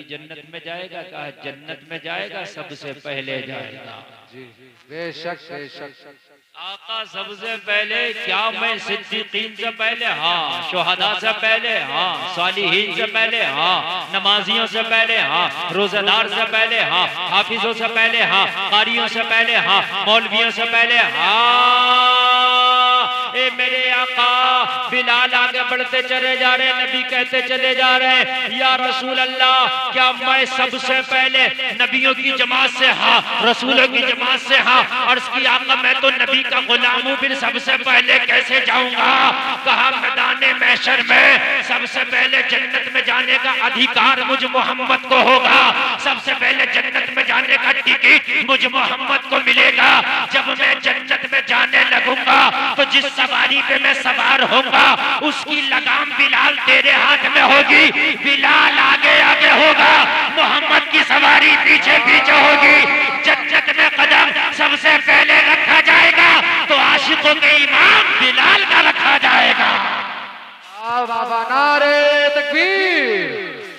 भी जन्नत में जाएगा, कहा जन्नत में जाएगा सबसे पहले जाएगा। जी बेशक बेशक। आका सबसे पहले क्या, मैं सिद्दीकीन से पहले, हाँ शुहदा से पहले, हाँ सालिहीन से पहले, हाँ नमाजियों से पहले, हाँ रोजेदार से पहले, हाँ हाफिजों से पहले, हाँ कारियों से पहले, हाँ मौलवियों से पहले, हाँ ए मेरे आका। बिलाल आगे बढ़ते चले जा रहे, नबी कहते चले जा रहे, या रसूल अल्लाह क्या मैं सबसे पहले नबियों की जमात से, हाँ रसूलों की जमात से, हाँ अर्ज की आका मैं तो नबी का गुलाम हूँ, फिर सबसे पहले कैसे जाऊंगा। कहा मैदान महशर में सबसे पहले जन्नत में जाने का अधिकार मुझ मोहम्मद को होगा, सबसे पहले जन्नत में जाने का टिकट मुझ मोहम्मद को मिलेगा। जब मैं जन्नत में जाने लगूंगा तो जिस सवारी पे मैं सवार होगा उसकी लगाम बिलाल तेरे हाथ में होगी, बिलाल आगे आगे होगा, मोहम्मद की सवारी पीछे पीछे होगी। जन्नत में कदम सबसे पहले रखा जाएगा तो आशिकों के इमाम बिलाल का रखा जाएगा। बाबा नारे तकबीर,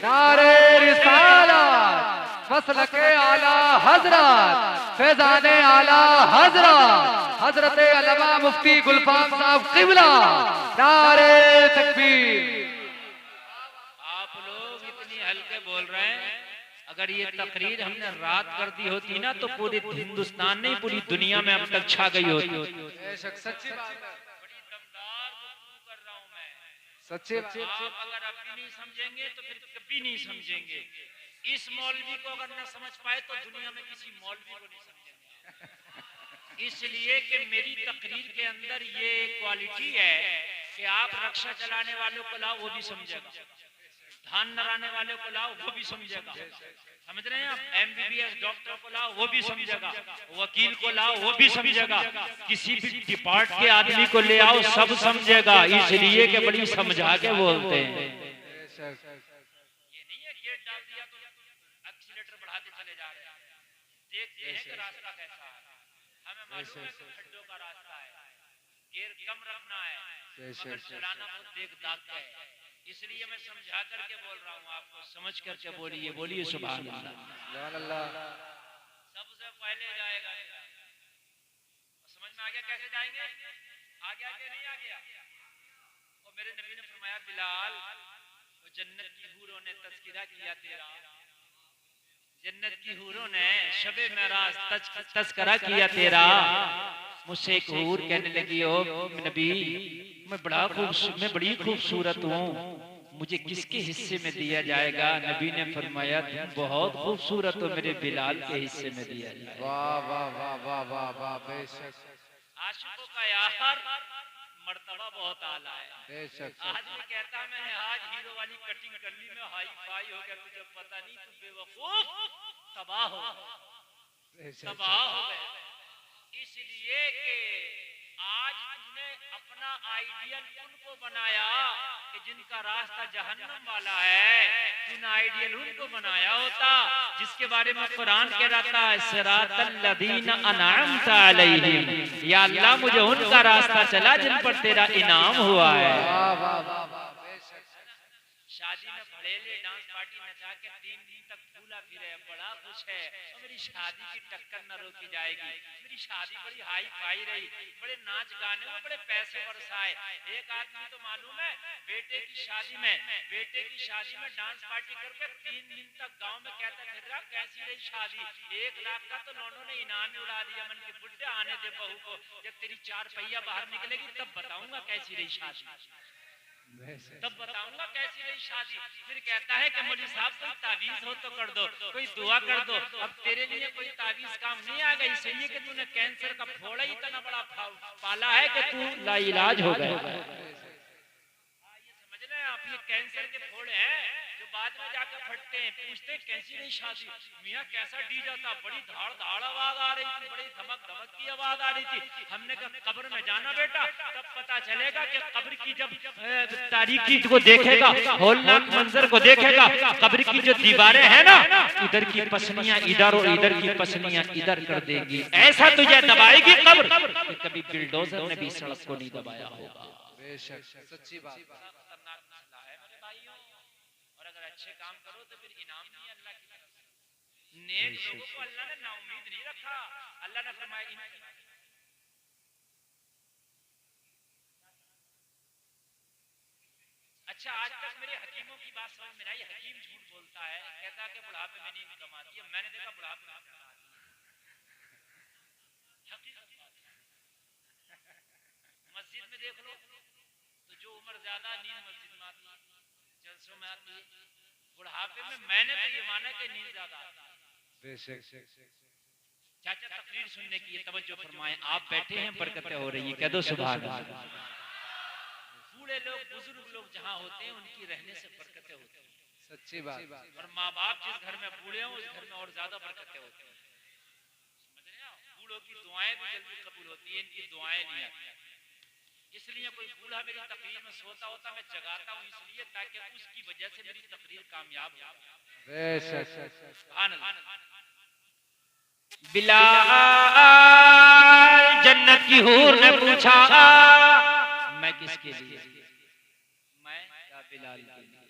नारे रिसालत, मसलके आला हजरत, फैजाने आला हजरत, हजरत अल्लामा मुफ्ती गुलफाम साहब किबला, नारे तकबीर। आप लोग इतनी हल्के बोल रहे हैं, अगर ये तकरीर हमने रात कर दी होती ना तो पूरे हिंदुस्तान नहीं पूरी दुनिया में अब तक छा गई होती। सच्ची बात है, बड़ी दमदार गुफ्तगू कर रहा हूं मैं, सच्ची बात। आप अगर अब भी नहीं समझेंगे तो फिर कभी नहीं समझेंगे। इस मौलवी को अगर न समझ पाए तो दुनिया में किसी मौलवी को नहीं समझेंगे। इसलिए कि मेरी तकरीर के अंदर ये क्वालिटी है कि आप रक्षा चलाने वालों को लाओ वो भी समझेगा, धान नराने वाले को लाओ वो भी समझेगा, समझ रहे हैं आप, MBBS डॉक्टर को लाओ वो भी समझेगा, वकील को लाओ वो भी समझेगा, किसी भी डिपार्ट के आदमी को ले आओ सब समझेगा। इसलिए कि बड़ी समझा के बोलते हैं। ये नहीं है गेट डाल दिया तो एक्सीलेटर बढ़ाते चले जा रहे हैं, देखते हैं कि रास्ता कैसा है, हमें मालूम है कि खड्डों का रास्ता है, गियर कम रखना है, मगर चलाना वो देख दाग का है। इसलिए मैं समझा करके बोल रहा हूँ, आपको समझ करके बोलिए, बोलिए सुभान अल्लाह। सबसे पहले जाएगा, समझ में आ गया कैसे जाएंगे, आ गया कि नहीं आ गया। और मेरे नबी ने फरमाया बिलाल वो जन्नत की हूरों ने तज़किरा किया तेरा, जन्नत की हूरों ने शबे मेराज तज़किरा किया तेरा। मुझसे एक हूर कहने लगी, ओ नबी मैं बड़ी खूबसूरत हूँ, मुझे किसके हिस्से में दिया जाएगा। नबी ने फरमाया तुम बहुत खूबसूरत हो, मेरे बिलाल के हिस्से में दिया जाएगा। वाह वाह वाह वाह वाह वाह बेशक। आशिकों का यार मर्तबा बहुत आला है। बेशक। आज भी कहता मैंने आज हीरो वाली कटिंग कर ली, मैं हाई फाई हो गया, तुझे पता नहीं, तू बेवकूफ तबाह हो गया। इसलिए कि आज तुमने अपना आइडियल उनको बनाया कि जिनका रास्ता जहन्नम वाला है, तूने आइडियल उनको बनाया होता जिसके बारे में कुरान कह रहा था सिरातल लदीना अनअमता अलैहिम, या अल्लाह मुझे उनका रास्ता चला जिन पर तेरा इनाम हुआ है। शादी में भड़ेले डांस पार्टी नचा के 3 दिन तक फूला फिरे, बड़ा खुश है, और मेरी शादी की टक्कर न रोकी जाएगी, मेरी शादी बड़ी हाई फाई रही, बड़े नाच गाने में बड़े पैसे बरसाए। एक आदमी तो मालूम है बेटे की शादी में डांस पार्टी करके 3 दिन तक गांव में कहता फिर रहा कैसी रही शादी, 1 लाख का तो लोगों ने इनाम उड़ा दिया। मन के बुढ़े आने दे बहू को, जब तेरी 4 पहिया बाहर निकलेगी तब बताऊंगा कैसी रही शादी, तब बताऊंगा कैसी रही शादी। फिर कहता है कि मौलवी साहब कोई तावीज हो तो कर दो, कोई दुआ कर दो। अब तेरे लिए कोई तावीज काम नहीं आ गई, सही है कि तूने कैंसर का फोड़ा ही इतना बड़ा पाला है कि तू लाइलाज हो गया। ये समझ रहे हैं आप, ये कैंसर के फोड़े हैं जो बाद में जाकर फटते हैं। पूछते कैसी रही शादी, मियाँ कैसा डीजा था, बड़ी धाड़ धाड़ आवाज आ रही थी, बड़ी धमक धमक की आवाज आ रही थी। हमने कहा कब्र में जाना बेटा, तब पता चलेगा कि कब्र की जब तारीकी को देखेगा, होलनाक मंजर को देखेगा, कब्र की जो दीवारें हैं ना, इधर की पसलियां इधर और इधर की पसलियां इधर कर देगी, ऐसा तुझे दबाएगी कब्र कि कभी बिल्डोजर ने भी सड़क को नहीं दबाया होगा। बेशक सच्ची बात। अच्छे काम करो तो फिर इनाम नहीं है अल्लाह की तरफ से। नेक लोगों को अल्लाह ने नाउमीद नहीं रखा। अल्लाह ने फरमाया अच्छा आज तक मेरे हकीमों की बात समझ में आई। हकीम झूठ बोलता है, कहता है कि बुढ़ापे में नींद कमाती है। मैंने देखा बुढ़ापे में मस्जिद में देख लो तो जो उम्र ज्यादा नींद मस्जिद में आती है, जलसों में आती है। बुढ़ापे में मैंने तो ये माना कि नींद ज्यादा आती है। चाचा तकरीर सुनने की तवज्जो फरमाएं। आप बैठे हैं, बरकतें हो रही है, कह दो सुभान अल्लाह। बूढ़े लोग बुजुर्ग लोग जहाँ होते हैं उनकी रहने से बरकतें होती हैं, सच्ची बात। और माँ बाप जिस घर में बूढ़े हों उस घर में और ज्यादा बरकतें होती हैं। समझ रहे हैं? बूढ़ों की दुआएं भी जल्दी कबूल होती है, इनकी दुआएं नहीं आती। इसलिए कोई बूढ़ा मेरी तकरीर में सोता होता मैं जगाता हूँ, इसलिए ताकि उसकी वजह से मेरी तकरीर कामयाब हो। बिलाल जन्नत की हूर ने पूछा मैं किसके लिए? मैं क्या बिलाल के लिए?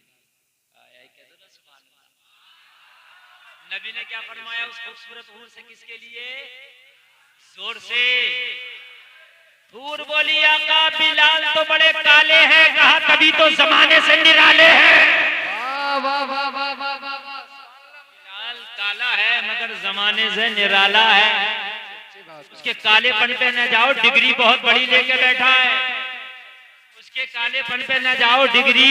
नबी ने क्या फरमाया उस खूबसूरत हूर से? किसके लिए? जोर से हूर बोली आका बिलाल तो बड़े काले हैं। कहा कभी तो जमाने से निराले हैं। बिलाल काला है मगर जमाने से निराला है। उसके कालेपन पे न जाओ, डिग्री बहुत बड़ी लेके बैठा है। उसके कालेपन पे न जाओ, डिग्री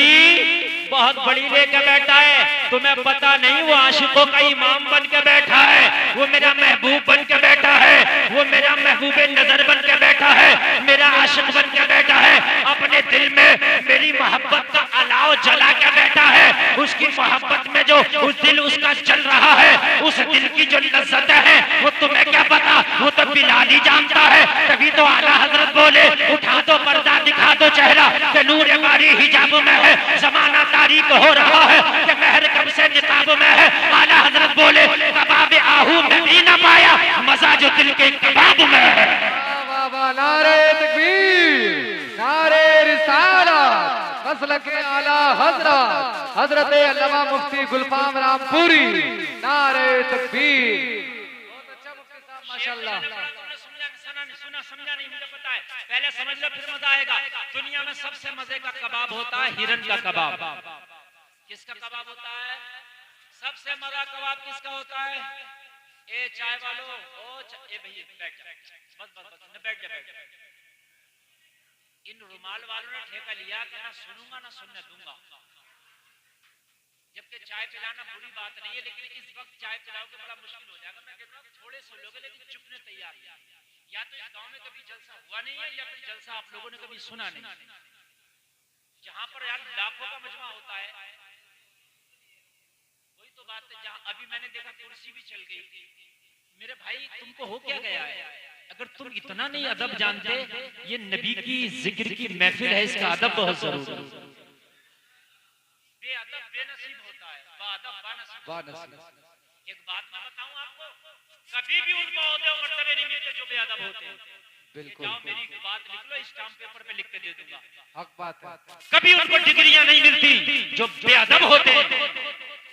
बहुत बड़ी लेके बैठा है। तुम्हें पता नहीं वो आशिकों का इमाम बन के बैठा है, वो मेरा महबूब बन के बैठा है, वो मेरा महबूबे नजर बन के बैठा है, मेरा आशिक बन के बैठा है। अपने दिल में मेरी मोहब्बत का अलाव जला के बैठा है। उसकी मोहब्बत में जो उस दिल उसका चल रहा है, उस दिल की जो लज्जत है वो तुम्हें क्या पता, वो तो बिलाल ही जानता है। तभी तो आला हजरत बोले उठा दो पर्दा, दिखा दो चेहरा कि नूर हमारी हिजाब में है। जमाना तारीक हो रहा है कि महर कब से निकाब में है। आला हजरत बोले कबाब आहू में भी न पाया मजा जो दिल के कबाब में है। नारे तकबीर, नारे रिसालत, मसलक आला हजरत हजरत अल्लामा मुफ्ती गुलफाम रामपुरी। नारे तकबीर। बहुत अच्छा मुफ्ती साहब माशाल्लाह। सुना समझा नहीं, मुझे पता है। पहले समझ लो फिर मजा आएगा। दुनिया में सबसे मजे का कबाब होता है हिरन का कबाब। किसका कबाब होता है? सबसे मजा कबाब किसका होता है? ए चाय वालों, ए भैया बैठ जा, बस बस बस न बैठ जा, बैठ जा। इन रुमाल वालों ने ठेका लिया कि ना सुनूंगा ना सुनने दूंगा। जबकि चाय पिलाना बुरी बात नहीं है, लेकिन इस वक्त चाय पिलाओगे बड़ा मुश्किल हो जाएगा। मैं कहता हूँ थोड़े सुन लोगे लेकिन चुपने तैयार। या तो इस गांव में कभी जलसा हुआ नहीं है या फिर जलसा आप लोगों ने कभी सुना नहीं। जहां पर यार लाखों का मजमा होता है, वही तो बात है। जहां अभी मैंने देखा कुर्सी भी चल गई। मेरे भाई तुमको हो क्या गया है? अगर तुम इतना नहीं अदब जानते, ये नबी की जिक्र की महफिल है, इसका अदब बहुत जरूरी है। बेअदब बेनसीब होता है, बाअदब बानसीब। एक बात मैं बताऊं आपको, कभी भी उनको ओहदे और मर्तबे नहीं मिलते जो बेअदब होते हैं। बिल्कुल। जाओ मेरी बात लिख लो, स्टाम्प पेपर पे लिख के दे दूंगा। हक बात है। कभी उनको डिग्रियां नहीं मिलती जो बेअदब होते हैं।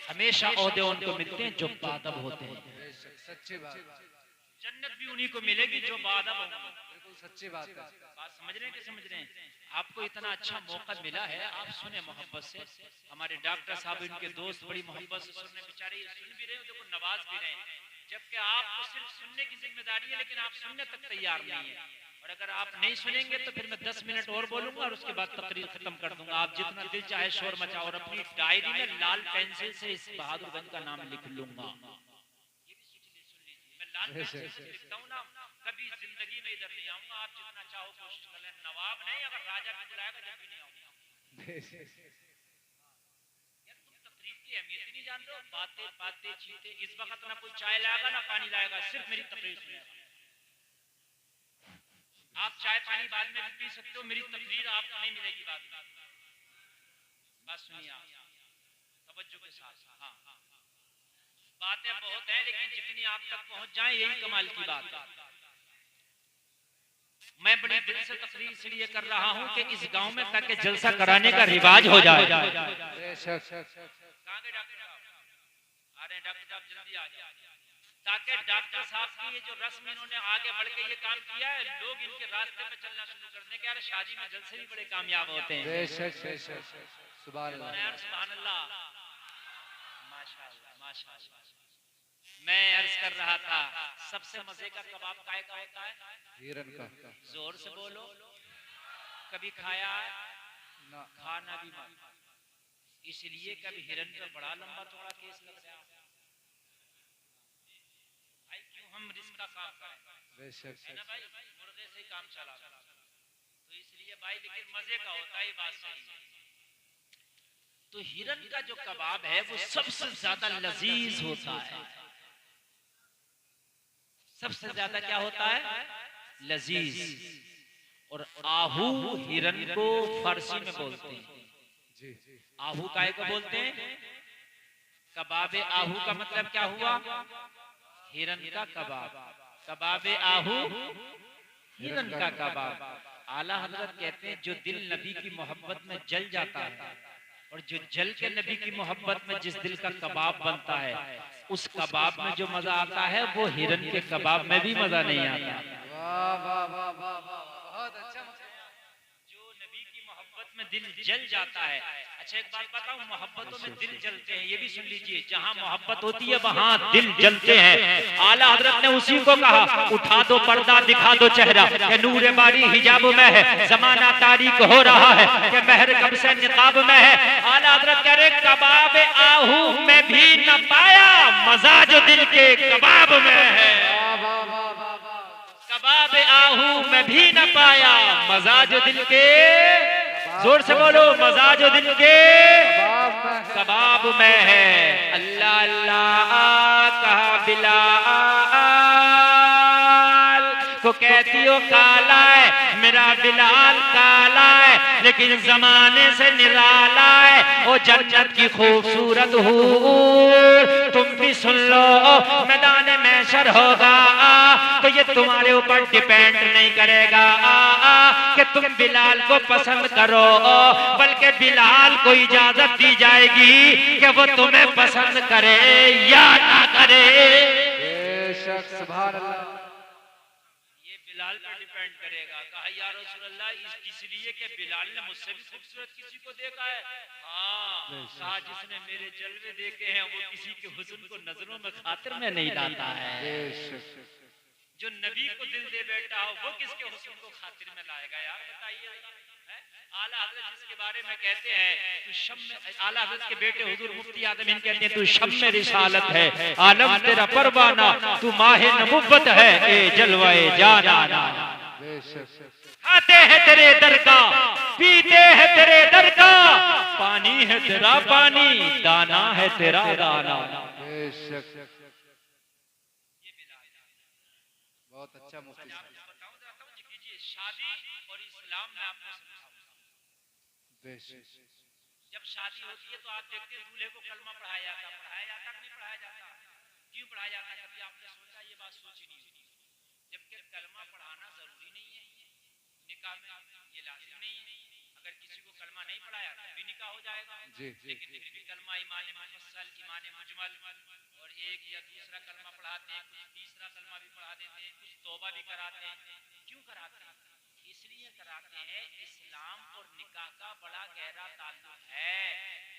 हमेशा ओहदे उनको मिलते हैं जो बाअदब होते हैं। सच्ची बात। जन्नत भी उन्हीं को मिलेगी जो बाअदब होंगे। बिल्कुल सच्ची बात है। बात समझ रहे हैं कि समझ रहे हैं? आपको इतना अच्छा मौका मिला है, आप सुने मोहब्बत से। हमारे डॉक्टर साहब इनके दोस्त बड़ी मोहब्बत से सुनने, बेचारे सुन भी रहे हो, देखो नवाज भी रहे हैं। जबकि आपको सिर्फ सुनने की जिम्मेदारी है, लेकिन आप सुनने तक तैयार नहीं है। और अगर आप नहीं सुनेंगे तो फिर मैं 10 मिनट और बोलूंगा और उसके बाद तकरीर खत्म कर दूंगा। आप जितना दिल चाहे शोर मचाओ और अपनी डायरी में लाल पेंसिल से इस बहादुरगंज का नाम लिख लूंगा। मैं लाल पेंसिल से लिखता हूँ ना, कभी जिंदगी में इधर नहीं आऊंगा। आप जितना चाहो कोशिश कर लें, नवाब नहीं, अगर राजा भी बुलाएगा जब भी नहीं आऊंगा। तकरीर की अहमियत ही नहीं जानते हो। बातें बातें चीते। इस वक्त ना कोई चाय लाएगा ना पानी लाएगा, सिर्फ मेरी तकरीर सुनेगा। आप चाय पानी बाद में भी पी सकते हो, मेरी तकरीर आपको नहीं मिलेगी। बात सुनिए आप तवज्जो के साथ। हाँ, बातें बहुत हैं लेकिन जितनी आप तक पहुंच जाए यही कमाल की बात है। मैं बड़ी दिल से तकरीर इसलिए कर रहा हूँ कि इस गांव में ताकि जलसा कराने का रिवाज हो जाए। कहाँ गए डॉक्टर साहब? आ रहे हैं डॉक्टर साहब, जल्दी आ जाए, ताकि डॉक्टर साहब की ये जो रस्म इन्होंने आगे बढ़ के ये काम किया है, लोग इनके रास्ते पे चलना शुरू कर दें कि यार शादी में जलसे भी बड़े कामयाब होते हैं। सुभान अल्लाह, सुभान अल्लाह, माशाअल्लाह माशाअल्लाह। मैं अर्ज कर रहा था, सबसे मजे का कबाब काय का होता है? हिरन का। जोर से बोलो, कभी खाया है? ना। खाना भी मत, इसलिए कभी हिरन पे बड़ा लंबा चौड़ा केस लग रहा है। भाई क्यों हम रिस्क का काम करें, है ना भाई, मुर्गे से ही काम चला, तो इसलिए भाई, लेकिन मजे का होता है, ये बात सही है। तो हिरन का जो कबाब है वो सबसे ज्यादा लजीज होता है, सबसे ज्यादा क्या होता है? लजीज। और आहू हिरन को फारसी में बोलते हैं जी। आहू काहे को बोलते हैं? कबाबे आहू का मतलब क्या हुआ? हिरन का कबाब। कबाबे आहू हिरन का कबाब। आला हजरत कहते हैं जो दिल नबी की मोहब्बत में जल जाता है और जो जल के नबी की मोहब्बत में जिस दिल का कबाब बनता है, उस कबाब में जो मजा आता है वो हिरन के कबाब में भी मजा नहीं आता। वाह वाह वाह वाह वाह, बहुत अच्छा। जो नबी की मोहब्बत में दिल जल जाता है। अच्छा एक बात बताऊं, मोहब्बतों में दिल जलते हैं, ये भी सुन लीजिए, जहां मोहब्बत होती है वहां दिल जलते हैं। आला हजरत ने उसी को कहा, उठा दो पर्दा दिखा दो चेहरा, कि नूरे बारी हिजाब में है, जमाना तारीक हो रहा है, कि महर कब से निकाब में है। आला हजरत कह रहे कबाब आहू में भी न पाया मजा जो दिल के कबाब में है। कबाब आहू में भी न पाया मजा जो दिल के, जोर से बोलो, मजा जो दिल के कबाब में है। अल्लाह अल्लाह कहा बिलाल को कहती हो काला है, मेरा बिलाल काला है लेकिन जमाने से निराला है। ओ जन्नत की खूबसूरत हूर, तुम भी सुन लो, मैदान महशर होगा तो ये तुम्हारे ऊपर डिपेंड नहीं करेगा कि तुम बिलाल को पसंद करो, बल्कि बिलाल को इजाजत दी जाएगी कि वो तुम्हें पसंद करे या ना करे। बेशक, सुभान अल्लाह। ये बिलाल पर डिपेंड करेगा। कहा या रसूलल्लाह, इसलिए कि बिलाल ने मुझसे भी खूबसूरत किसी को देखा है? हाँ, कहा जिसने मेरे जलवे देखे हैं वो किसी के हुस्न को नजरों में खातिर में नहीं लाता है। जो नबी को दिल दे बैठा हो वो किसके हुस्न को खातिर में लाएगा यार, बताइए। आला हजरत जिसके बारे में कहते हैं तू शम्म, आला हजरत के बेटे हुजूर मुफ्ती आदमीन कहते हैं तू शम्म रिसालत है, आलम तेरा परवाना, तू माहे नबुव्वत है, ए जलवाए जाना। खाते हैं तेरे दर का, पीते हैं तेरे दर का, पानी है तेरा पानी, दाना है तेरा दाना। बहुत अच्छा मुफ्ती साहब। शादी और इस्लाम में आपको जब शादी होती है तो आप देखते हैं दूल्हे को कलमा पढ़ाया जाता कि नहीं पढ़ाया जाता? क्यों पढ़ाया जाता? कभी आपने सोचा? ये बात सोची नहीं होती, जबकि कलमा पढ़ाना जरूरी नहीं है, निकाह में ये लाजिम नहीं है। अगर किसी को कलमा नहीं पढ़ाया तब भी निकाह हो जाएगा। लेकिन कलमा ईमान मुफस्सल, ईमान मुजमल, और एक या दूसरा कलमा पढ़ाते हैं, कुछ तीसरा कलमा भी पढ़ा देते हैं, कुछ तौबा भी कराते हैं। क्यों कराते हैं? इसलिए कराते हैं, इस्लाम और निकाह का बड़ा गहरा ताल्लुक है।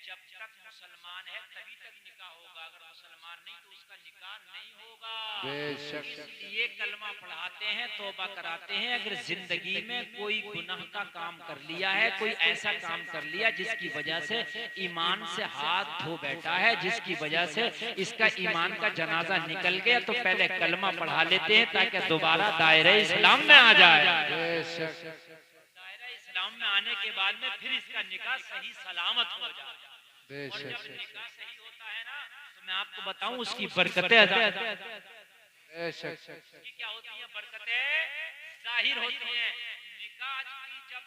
जब तक मुसलमान है तभी तक निकाह होगा, अगर मुसलमान नहीं तो उसका निकाह नहीं होगा। इसलिए कलमा पढ़ाते हैं, तौबा कराते हैं। अगर जिंदगी में कोई गुनाह का काम कर लिया है, कोई ऐसा काम कर लिया जिसकी वजह से ईमान से हाथ धो बैठा है, जिसकी वजह से इसका ईमान का जनाजा निकल गया, तो पहले कलमा पढ़ा लेते हैं ताकि दोबारा दायरे इस्लाम में आ जाए। दायरा इस्लाम में आने के बाद में फिर इसका निकाह सही सलामत हो जाए। और जब निकाह सही होता है ना, तो मैं आपको बताऊं उसकी बरकतें क्या होती हैं? बरकतें जाहिर होती हैं। निकाह की जब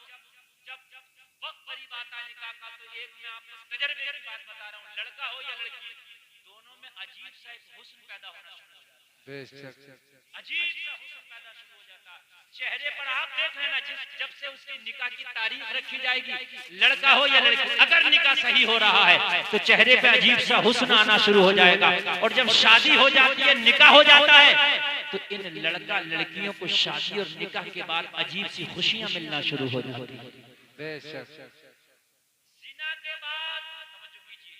वक्त करीब आता है निकाह का, तो एक मैं आपको तजर्बे की बात बता रहा हूँ, लड़का हो या लड़की, दोनों में अजीब सा एक हुस्न पैदा होना शुरू हो जाता है। बेशक अजीब सा हुस्न पैदा शुरू हो जाता है चेहरे पर। आप देख लेना जब से उसकी निकाह की तारीख रखी जाएगी, लड़का हो या लड़की, अगर निकाह सही हो रहा है तो चेहरे पे अजीब सा हुस्न आना शुरू हो जाएगा। और जब शादी हो जाती है, निकाह हो जाता है, तो इन लड़का लड़कियों को शादी और निकाह के बाद अजीब सी खुशियां मिलना शुरू हो जाती है। बेशक जिना के बाद, समझो कीजिए,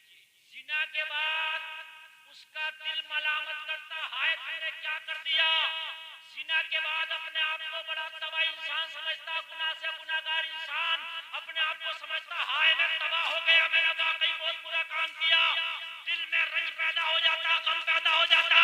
जिना के बाद उसका दिल मलामत करता, हाय तूने क्या कर दिया। जिना के बाद अपने आप को बड़ा तबाह इंसान समझता, गुनाह से गुनाहगार इंसान अपने आप को समझता, हाय मैं तबाह हो गया, मैंने वाकई बहुत बुरा काम किया। दिल में रंज पैदा हो जाता, गम पैदा हो जाता,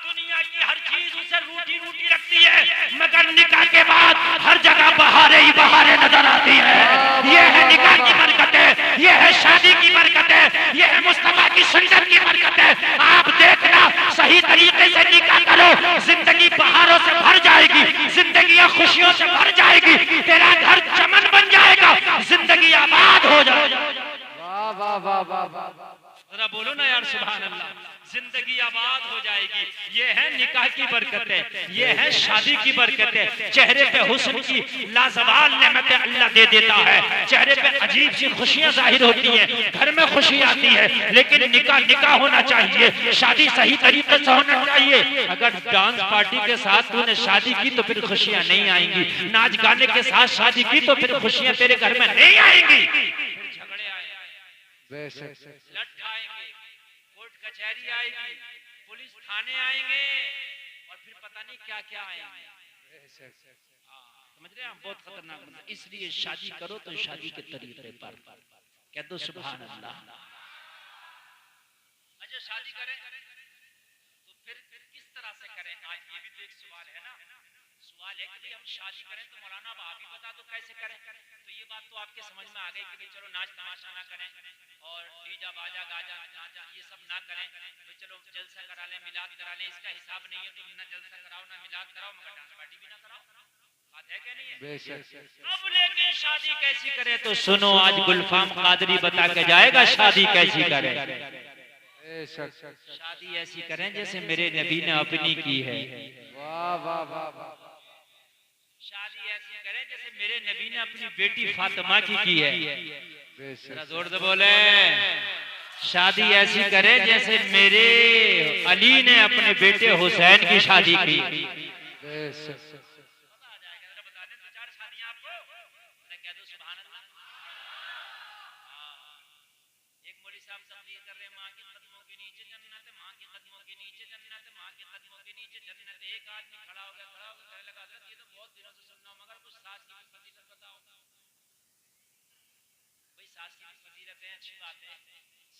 दुनिया की हर चीज उसे रूठी रूठी लगती है, मगर निकाह के बाद हर जगह बहारें ही बहारें नजर आती है। ये है निकाह की बरकतें, ये है शादी की बरकतें, ये है मुस्तफा की सुन्नत की बरकतें। आप देखना, सही तरीके से निकाह करो, जिंदगी बहारों से भर जाएगी, जिंदगी खुशियों से भर जाएगी, तेरा घर चमन बन जाएगा, जिंदगी आबाद हो जाएगी। वाह वाह वाह वाह वाह। जरा बोलो ना यार सुभान अल्लाह। जिंदगी आबाद हो जाएगी। ये है निकाह की बरकतें, ये है शादी की बरकतें। चेहरे पे हुस्न की लाजवाब नेमतें अल्लाह दे देता है, चेहरे पे अजीब सी खुशियां जाहिर होती हैं, घर में खुशी आती है। लेकिन निकाह निकाह होना चाहिए, शादी सही तरीके से होना चाहिए। अगर डांस पार्टी के साथ तूने शादी की तो फिर खुशियां नहीं आएंगी, नाच गाने के साथ शादी की तो फिर खुशियां तेरे घर में नहीं आएंगी, फिर झगड़े आएंगे, लट आएंगे, कोर्ट कचहरी आएगी, पुलिस थाने आएंगे, और फिर पता नहीं क्या क्या आएंगे। समझ रहे हैं? बहुत खतरनाक बंदा। इसलिए शादी करो तो शादी के तरीके पर कह दो सुभान अल्लाह। अच्छा शादी करें तो फिर किस तरह से करें? आज ये भी तो एक सवाल है ना। सवाल है कि हम शादी करें तो मौलाना आप ही बता दो कैसे करें। तो ये बात तो आपके समझ में आ गई कि चलो नाच तमाशा ना करें और डीजा बाजा गाजा नाचा ये सब ना करें, तो चलो जलसा करा लें, मिलाद करा लें। इसका हिसाब नहीं है तो ना जलसा कराओ ना मिलाद कराओ, मगर डांस पार्टी भी ना कराओ। बात है क्या नहीं है? अब लेकिन शादी कैसी करें तो सुनो, आज गुलफाम कादरी बता के जाएगा शादी कैसी करें। शादी ऐसी करें जैसे मेरे नबी ने अपनी की है। वाह वाह वाह वाह। शादी ऐसी करें जैसे मेरे नबी ने अपनी बेटी फातिमा की है। जरा जोर से बोले। शादी ऐसी करें जैसे मेरे अली ने अपने बेटे हुसैन की शादी की। एक आदमी खड़ा हो गया, कहने लगा हज़रत ये तो बहुत दिनों से सुन रहा हूं, मगर कुछ सास की फजीलत बताओ। भाई सास की फजीलत है, अच्छी बात है,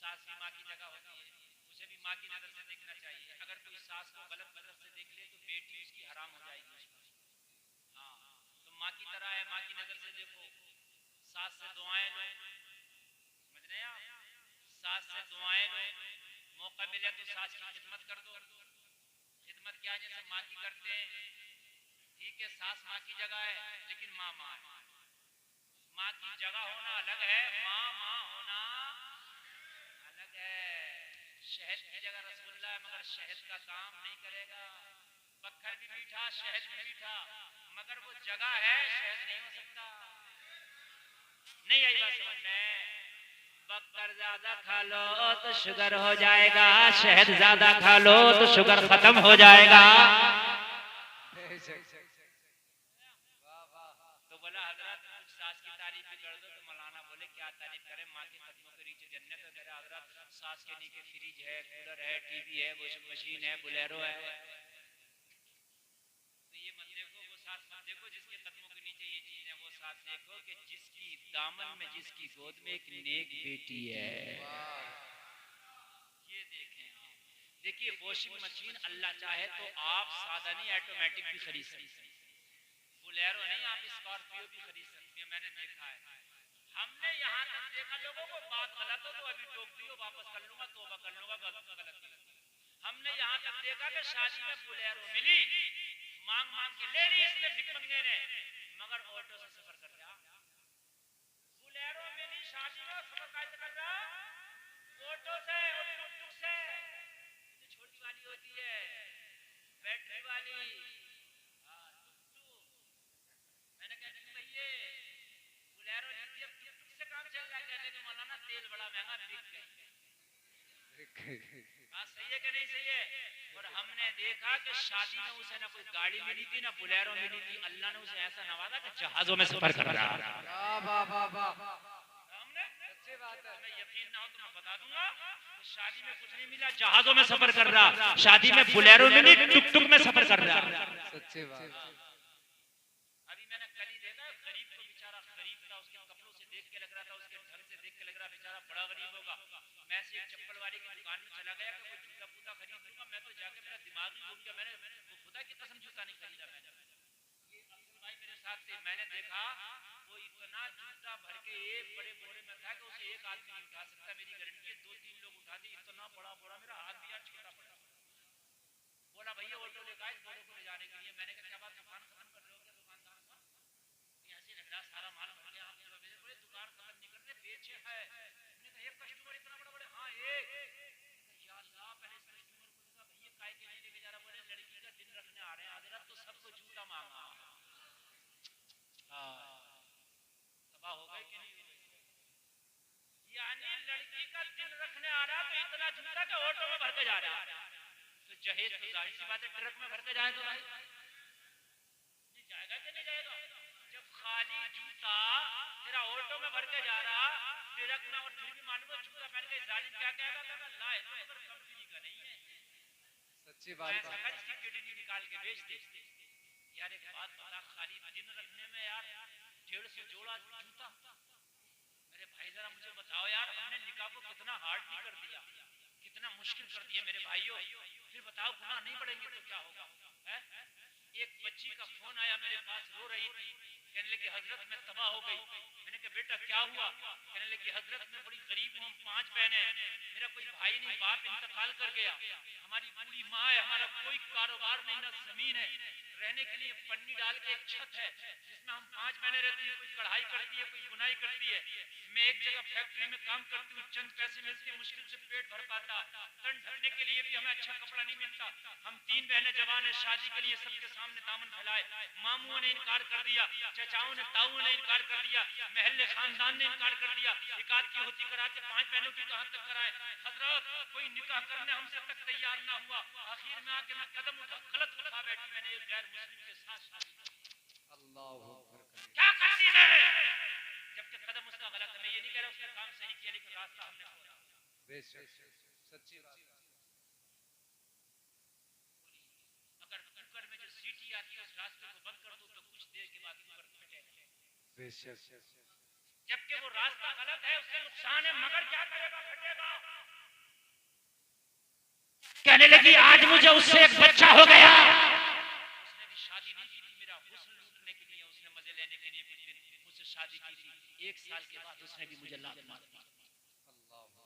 सास भी माँ की जगह होती है, उसे भी माँ की नजर से देखना चाहिए। अगर कोई सास को गलत नजर से देख ले तो बेटी उसकी हराम हो जाएगी। हाँ, तो माँ की तरह है, माँ की नजर से देखो, सास से दुआएं लो। समझ रहे हैं आप? सास से दुआएं लो, मौका मिले तो सास की खिदमत कर दो। खिदमत क्या जैसे माँ की करते हैं, ठीक है, सास माँ की जगह है, लेकिन माँ माँ है। माँ की जगह होना अलग है, माँ माँ होना अलग है। शहद की जगह रसगुल्ला है, मगर शहद का काम नहीं करेगा। पत्थर भी मीठा, शहद भी मीठा, मगर वो जगह है, शहद नहीं हो सकता। नहीं आई बात समझ में? बक्कर ज्यादा खा लो तो शुगर हो जाएगा, शहद ज्यादा खा लो तो शुगर खत्म हो जाएगा। तो बोला हजरत कुछ सास की तारीफ भी कर दो। तो मौलाना बोले क्या तारीफ करें, माँ के कदमों के नीचे जन्नत है मेरा हजरत, सास के नीचे फ्रिज है, कूलर है, टीवी है, वॉशिंग मशीन है, बुलेरो है। तो ये मत देखो, वो सास मत देखो जिसके कदमों के नीचे ये चीज है, वो सास देखो कि जिसकी दामन में, जिसकी गोद में एक नेक बेटी है। ये देखें आप। देखिए वॉशिंग मशीन अल्लाह चाहे तो आप सादा नहीं ऑटोमेटिक भी खरीद सकते हैं, बुलेरो नहीं आप स्कॉर्पियो भी खरीद सकते हैं, मैंने देखा है। हमने यहाँ तक देखा, लोगों को बात गलत हो तो अभी टोक दियो, वापस कर लूंगा, तौबा कर लूंगा, गलत। हमने यहाँ तक देखा कि शादी में बुलेरो मिली, मांग मांग के ले ली इसने भिखमंगे ने, मगर ऑटो से सफर कर रहा। बुलेरो मिली शादी में, सफर कैसे कर रहा? ऑटो से और टुक टुक से। छोटी वाली होती है, बैटरी वाली, हाँ, टुक-टुक। मैंने कहा क्यों भैया, बोलेरो लीजिए, टुक-टुक से काम चल रहा है। कहने के मौलाना तेल बड़ा महंगा बिक गई। हाँ सही है कि नहीं सही है। और हमने देखा कि शादी में उसे ना कोई गाड़ी मिली थी ना बोलेरो मिली थी, अल्लाह ने उसे ऐसा नवाजा कि जहाजों में सफर कर रहा है। वाह वाह वाह वाह, हमने सच्ची बात है। हमें यकीन ना हो तो मैं बता दूंगा, शादी में कुछ नहीं मिला, जहाजों में सफर कर रहा, शादी में बोलेरो मिली, टुक टुक में सफर कर रहा। सच्ची बात। अभी मैंने कल ही देखा, गरीब को बेचारा गरीब था, उसके कपड़ों से देख के लग रहा था, उसके ढंग से देख के लग रहा बेचारा बड़ा गरीब होगा। मैं से एक चप्पल वाले की दुकान में चला गया कि कोई जूता पूता खरीद लूंगा, मैं तो जाके मेरा दिमाग ही घूम गया। मैंने वो खुदा की कसम जूता नहीं खरीदा। मैंने ये अब्दुल भाई मेरे साथ थे, मैंने देखा वो इतना जूता भर के एक बड़े बोरे में था कि उसे एक आदमी नहीं उठा सकता। मेरी गारंटी है 2-3 लोग उठा दी, इतना बड़ा बोरा, मेरा हाथ भी यार छोटा पड़ा। बोला भैया ऑटो लेकर आए बोरे को ले जाने के लिए। मैंने कहा क्या बात, दुकान खत्म कर रहे हो क्या? दुकानदार साहब ऐसे लग रहा सारा माल भर गया, आप बोले दुकान खत्म नहीं करते, बेचे है। मैंने कहा एक कस्टमर इतना बड़ा बड़ा, हाँ एक। या अल्लाह, पहले इस कस्टमर को देखा, भैया काय के लिए लेके जा रहा? बोले लड़की का दिन रखने आ रहे हैं, आधे रात तो सबको जूता मांगा। हाँ, तबाह हो गए कि नहीं? यानी लड़की का दिन रखने आ रहा तो इतना जूता के ऑटो में भर के जा रहा। तो जहेज तो जाहिर सी बात है ट्रक में भर के जाए तो भाई ये जाएगा कि नहीं जाएगा? जब खाली जूता तेरा ऑटो में भर के जा रहा ट्रक में, और फिर भी मालूम है जूता पहन के जालिम क्या कहेगा? कहगा ला है तो अगर कंपनी का नहीं है। सच्ची बात है। इसकी किडनी निकाल के बेच दे। यार एक बात बता, खाली दिन रखने में यार 150 जोड़ा जूता। मेरे भाई जरा मुझे बताओ यार, हमने निकाह को कितना हार्ड भी कर दिया, कितना मुश्किल कर दिया मेरे भाइयों। फिर बताओ गुनाह नहीं पड़ेंगे तो क्या होगा? है? एक बच्ची का फोन आया मेरे पास, रो रही थी, कहने लगी हजरत मैं तबाह हो गई। मैंने कहा बेटा क्या हुआ? कहने लगी हजरत मैं बड़ी गरीब हूँ, 5 बहनें, मेरा कोई भाई नहीं, बाप इंतकाल कर गया, हमारी बूढ़ी माँ है, हमारा कोई कारोबार नहीं, ना जमीन है, रहने के लिए पन्नी डाल के एक छत है जिसमें हम 5 बहनें रहती है, कोई कढ़ाई करती है, कोई बुनाई करती है, मैं एक जगह फैक्ट्री में काम करती हूँ, चंद पैसे मिलते हैं, मुश्किल से पेट भर पाता, तन ढकने के लिए भी हमें अच्छा कपड़ा नहीं मिलता। हम 3 बहनें जवान है, शादी के लिए सबके सामने दामन फैलाए, मामुओं ने इनकार कर दिया, चचाओं ने ताऊओं ने इनकार कर दिया, महल्ले खानदान ने इनकार कर दिया, इकाद की होती कराते 5 बहनों की कहां तक कराए, हजरत कोई निकाह करने हमसे तक तैयार ना हुआ। आखिर में आके मैं कदम उठा, गलत उठा बैठी, मैंने एक गैर मुस्लिम के साथ शादी। अल्लाह क्या करती है? जबकि कदम उसका गलत है। मैं ये नहीं कह रहा उसने काम सही किया, लेकिन रास्ता हमने खोला। बेशक सच्ची बात। अगर कुकर में जो सीटी आती है उस रास्ते को बंद कर दो तो कुछ देर के बाद कुकर फटेगा। बेशक। जबकि वो रास्ता गलत है, उससे नुकसान है, मगर क्या करेगा, फटेगा। कहने लगी आज मुझे उससे एक बच्चा हो गया। उसने भी शादी नहीं की थी, मेरा हुस्न लूटने के लिए, उसने मजे लेने के लिए कुछ दिन मुझसे शादी की थी। 1 साल के बाद उसने भी मुझे लात मार दी।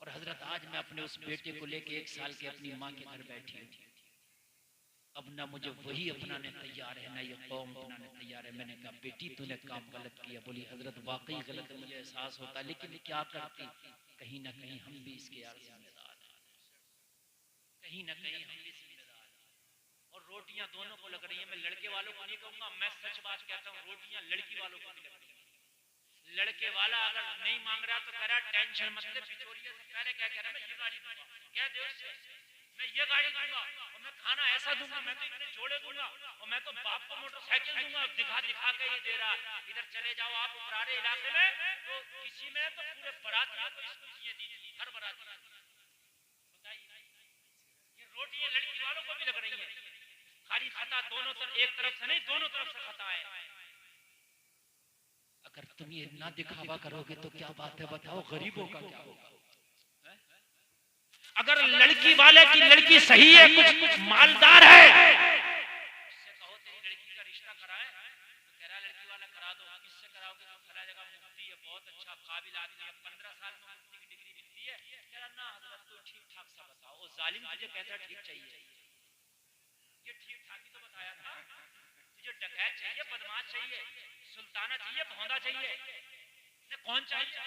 और हजरत आज मैं अपने उस बेटे को लेके 1 साल के अपनी माँ के घर बैठी हूँ। अब ना मुझे वही अपनाने तैयार है, ना ये कौम अपनाने तैयार है। मैंने कहा बेटी तूने काम गलत किया। बोली हजरत वाकई गलत है, मुझे एहसास होता, लेकिन क्या करती, कहीं ना कहीं हम भी इसके यार जिम्मेदार हैं, कहीं ना कहीं हम भी जिम्मेदार हैं। और रोटियां दोनों को लग रही है। मैं लड़के वालों को नहीं कहूंगा, मैं सच बात कहता हूँ, रोटियां लड़की वालों को भी लग रही है। लड़के वाला अगर नहीं मांग रहा तो कह रहा टेंशन मत ले, बिचौलिए से पहले क्या कह रहा मैं ये गाड़ी दूंगा, क्या दे उससे, मैं ये गाड़ी दूंगा, और मैं खाना ऐसा दूंगा, मैं तो इतने जोड़े दूंगा, और मैं तो बाप को मोटरसाइकिल दूंगा। दिखा दिखा के ये दे रहा। इधर चले जाओ आप उपरारे इलाके में, तो किसी में तो पूरे बारातियों को स्कूटियां दी थी, हर बाराती। बताइए, ये रोटियां लड़की वालों को भी लग रही है। खाली खता दोनों तरफ, एक तरफ से नहीं, दोनों तरफ से खता है। अगर तुम ये ना दिखावा करोगे तो क्या बात है, बताओ गरीबों का क्या होगा? अगर लड़की वाले की लड़की सही है, कुछ मालदार है, उससे कहो तेरी लड़की का रिश्ता कराए, तो कह रहा लड़की वाला करा दो। किससे कराओगे? तो फला जगह मुफ्ती है, बहुत अच्छा काबिल आदमी है, 15 साल में मुफ्ती की डिग्री मिलती है। कह रहा ना हजरत तो ठीक ठाक सा बताओ। ओ जालिम तुझे कैसा ठीक चाहिए? ये ठीक ठाक ही तो बताया था। तुझे डकैत चाहिए, बदमाश चाहिए, सुल्ताना चाहिए, भौंदा चाहिए, ने कौन चाहिए?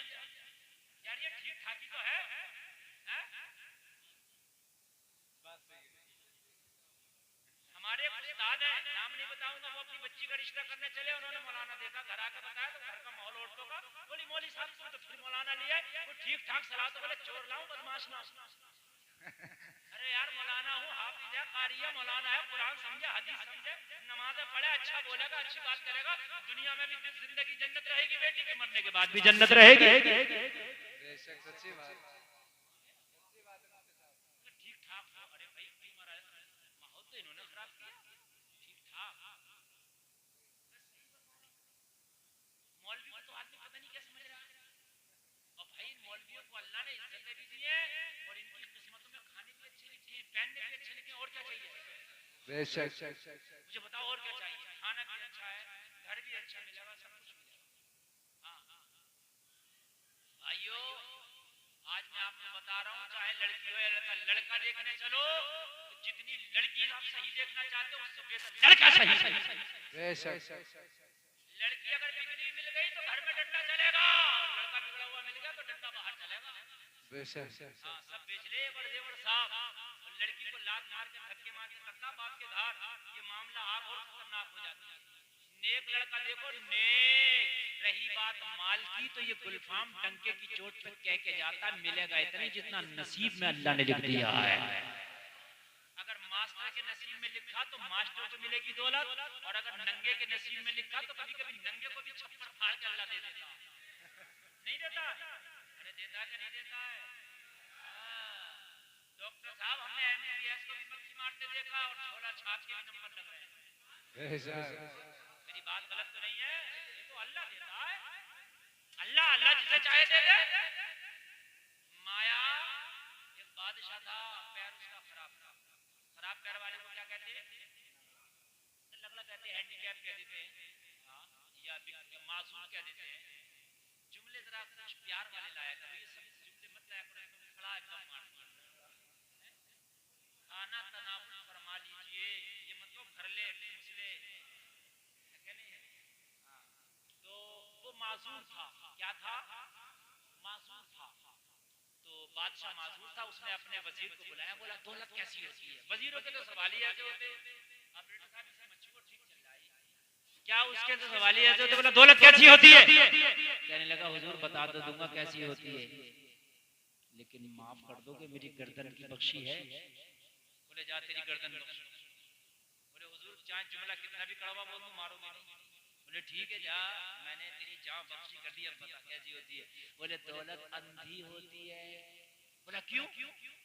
यार ये ठीक ठाक ही तो है? हमारे हमारे एक उस्ताद है, नाम नहीं बताऊंगा, वो अपनी बच्ची का रिश्ता करने चले, उन्होंने मौलाना देखा, घर आके बताया तो घर का माहौल औरतों का, बोली मौली साहब तुम तो फिर मौलाना लिया है, वो ठीक ठाक सलाह तो बोले चोर लाऊं बदमाश ना। अरे यार मौलाना हूँ, हाफिज है, कारी है, मौलाना है, कुरान समझे, हदीस समझे, नमाज़ें पढ़े, अच्छा बोलेगा, अच्छी बात करेगा, दुनिया में भी जिंदगी जन्नत रहेगी, बेटी के मरने के बाद भी जन्नत रहेगी। बेशक सच्ची बात ठीक ठाक हो। अरे भाई तुम्हारा माहौल तो इन्होंने खराब किया। ठीक ठाक मौलवी को तो आदमी पता नहीं क्या समझ रहा है। और भाई इन मौलवियों को अल्लाह ने इज्जत दी है और इनकी किस्मतों में खाने भी अच्छे लिखे हैं, पहनने भी अच्छे लिखे हैं, और क्या चाहिए? बेशक मुझे बताओ और क्या चाहिए? खाना भी अच्छा है, घर भी अच्छा मिलेगा, सब कुछ मिलेगा। हाँ भाइयों, आज मैं आपको बता रहा हूँ, चाहे लड़की हो या लड़का, लड़का देखने चलो तो जितनी लड़की आप सही देखना चाहते हो उससे बेहतर लड़का सही। बेशक लड़की अगर बिगड़ी मिल गई तो घर में डंडा चलेगा, और लड़का बिगड़ा हुआ मिल गया तो डंडा बाहर चलेगा। बेशक हाँ, सब बिजले बड़े साहब, और लड़की को लात मार के धक्के मार के करना बाप के धार, ये मामला आग और खतरनाक हो जाता है। नेक लड़का देखो, नेक। रही बात माल की तो ये गुलफाम डंके की चोट पे कह के जाता मिलेगा इतने जितना नसीब में अल्लाह ने लिख दिया है। अगर मास्टर के नसीब में लिखा तो मास्टर को मिलेगी दौलत, और अगर नंगे के नसीब में लिखा तो कभी कभी नंगे को भी छप्पर फाड़ के अल्लाह दे देता। नहीं देता? अरे देता कि नहीं देता है? डॉक्टर साहब, हमने एमबीबीएस को भी मक्खी मारते देखा और झोला छाप के भी नंबर लग रहे हैं। मेरी बात गलत तो नहीं है? ये तो अल्लाह देता है। अल्लाह जिसे चाहे दे दे। माया एक बादशाह था, पैर उसका खराब था। खराब पैर वाले को क्या कहते हैं? लगड़ा कहते हैं, हैंडीकैप कह देते हैं, हाँ, या मासूम कह देते हैं। जुमले जरा कुछ प्यार वाले लाया करो, ये सब जुमले मत लाया करो, खड़ा एकदम मार खाना तनावुल फरमा लीजिए, ये मतलब घर ले मुसले क्या नहीं है। हाँ, तो वो मासूम था। क्या था? मासूम था। तो बादशाह मासूम था, उसने अपने वजीर को बुलाया, बोला दौलत कैसी होती है? वजीरों के तो सवाल ही ऐसे होते हैं, क्या उसके तो सवाल ही ऐसे होते, बोला दौलत कैसी होती है? कहने लगा हुजूर बता तो दूंगा कैसी होती है, लेकिन माफ कर दो कि मेरी गर्दन की बख्शी है। बोले जा तेरी गर्दन बख्श। बोले हुजूर चाहे जुमला कितना भी कड़वा बोल दूं मारोगे नहीं। बोले ठीक है जा, मैंने तेरी जान बख्शी कर दी, अब बता कैसी होती है? बोले दौलत अंधी होती है। बोला क्यों?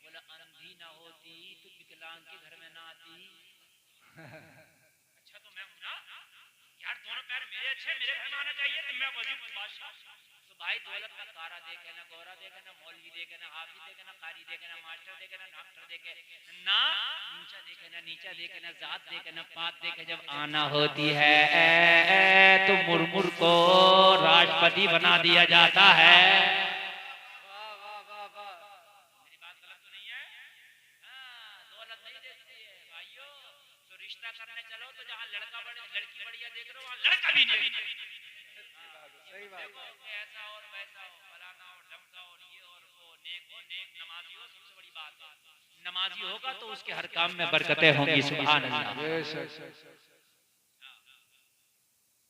बोला अंधी ना होती तो विकलांग के घर में ना आती। अच्छा तो मैं हूं ना यार, दोनों पैर मेरे अच्छे, मेरे घर में आना चाहिए, तो मैं वजीर बादशाह। तो भाई दौलत का कारा देखे ना, गोरा देखे ना, मौलवी देखे ना, हाफिज देखे ना, कारी देखे ना, मास्टर देखे ना, डॉक्टर देखे ना, ऊंचा देखे ना, नीचा देखे ना, जात देखे ना, पात देखे, जब आना होती है तो मुर्मुर को राष्ट्रपति बना दिया जाता है। मेरी बात गलत तो नहीं है? दौलत नहीं देखती है भाइयों, तो रिश्ता करने चलो तो जहाँ लड़की बढ़िया देख रहे हो वहाँ लड़का भी नहीं। सही बात है। ऐसा और वैसा हो, फलाना और ढमका और ये और वो, नेक हो, नेक नमाजी हो, सबसे बड़ी बात है नमाजी होगा तो उसके हर काम में बरकतें होंगी। सुभान अल्लाह।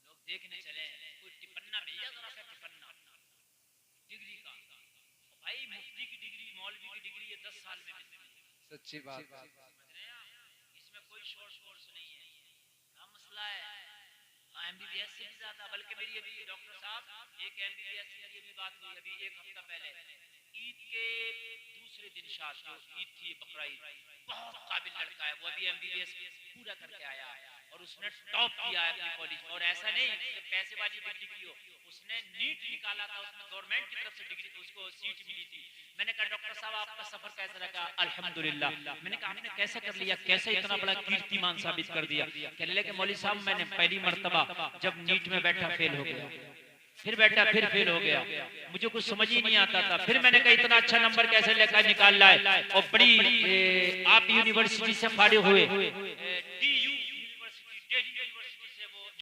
लोग देखने चले, कोई टिपन्ना मिल जाए, जरा सा टिपन्ना डिग्री का, भाई मुफ्ती की डिग्री, मौलवी की डिग्री ये 10 साल में मिलती है। सच्ची बात। इसमें कोई शोर्स कोर्स नहीं है, क्या मसला है? एमबीबीएस से भी ज्यादा, बल्कि मेरी अभी डॉक्टर साहब एक एमबीबीएस से मेरी अभी बात हुई, अभी एक हफ्ता पहले, ईद के दूसरे दिन शायद, जो ईद थी बकरा ईद, बहुत काबिल लड़का है, वो अभी एमबीबीएस पूरा करके आया और उसने टॉप किया है अपनी कॉलेज में। और ऐसा नहीं कि पैसे वाली डिग्री हो, उसने नीट निकाला था, उसमें गवर्नमेंट की तरफ से डिग्री, उसको सीट मिली थी। मैंने कहा डॉक्टर साहब आपका सफर कैसा लगा? अल्हम्दुलिल्लाह। मैंने कहा आपने कैसे कर लिया, कैसे इतना बड़ा कीर्तिमान साबित कर दिया? कहने लगे मौलवी साहब मैंने पहली मर्तबा जब नीट में बैठा फेल हो गया, फिर बैठा फिर फेल हो गया, मुझे कुछ समझ ही नहीं आता था। फिर मैंने कहा इतना अच्छा नंबर कैसे लेकर निकाल लाए, और बड़ी आप यूनिवर्सिटी से फारिग हुए, डी